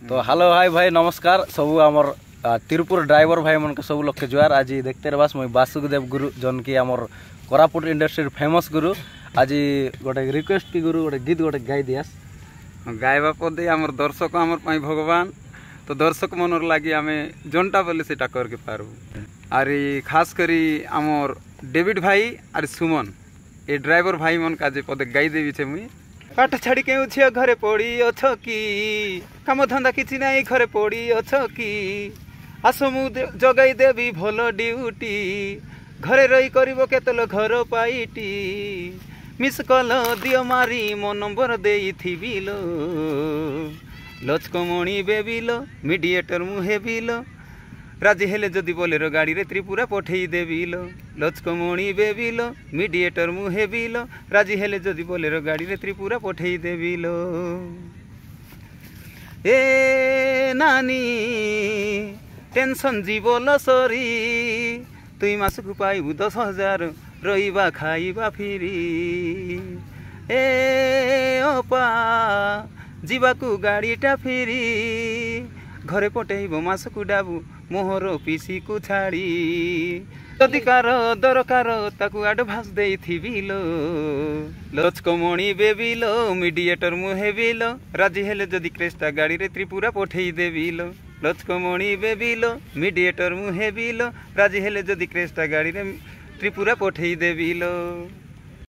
तो hello hi भाई नमस्कार सब आमर तिरुपुर ड्राइवर भाई मन के सब लोग के जुआर। आज देखते रह मैं वासुदेव गुरु जन की आमर कोरापुट इंडस्ट्री फेमस गुरु। आज गोटे रिक्वेस्ट की गुरु गोटे गीत गोटे गाई दियास गायबा पदे आमर दर्शक आमर पाई भगवान तो दर्शक मनर लगी आम जनटा बोले से करके पारबू। आरी खास करी आमर डेविड भाई आर सुमन ए ड्राइवर भाई मन का पदे गाई देवी छे मुई। पाठ छाड़ी के झील घरे पड़ी अछ कि काम धंदा किसी ना घरे पड़ी अछ कि आस मु जगाई देवी भल ड्यूटी घरे रही करिवो केतल घर पाइटी मिस कल दियो मारी मो नंबर देइथिबिलो लचकमणि बेबिलो मीडिएटर मु हेबिलो राजी हेले जदि बोलेरो गाड़ी रे त्रिपुरा पठेई देबिलो लचकमणि बेबिलो मीडिएटर मु हेबिलो राजी हेले जदि बोलेरो गाड़ी रे त्रिपुरा पठेई देबिलो। ए नानी टेंशन जीवल सरी तुई मासकु पाइबु 10,000 रहिबा खाइबा फिरी। ए ओपा जीवाकू गाड़ीटा फिरी घरे पठेइबो मासकु डाबू मोहर पिसी को छाड़ी जदि कार दरकार ताकू एडभांस देइथिबिलो लचकमणि बेबिलो मीडिएटर मु हेबिलो राजी हेले जदि क्रेस्टा गाड़ी रे त्रिपुरा पठेई देबिलो लचकमणि बेबिलो मीडिएटर मु हेबिलो राजी हेले जदि क्रेस्टा गाड़ी रे त्रिपुरा पठेई देबिलो।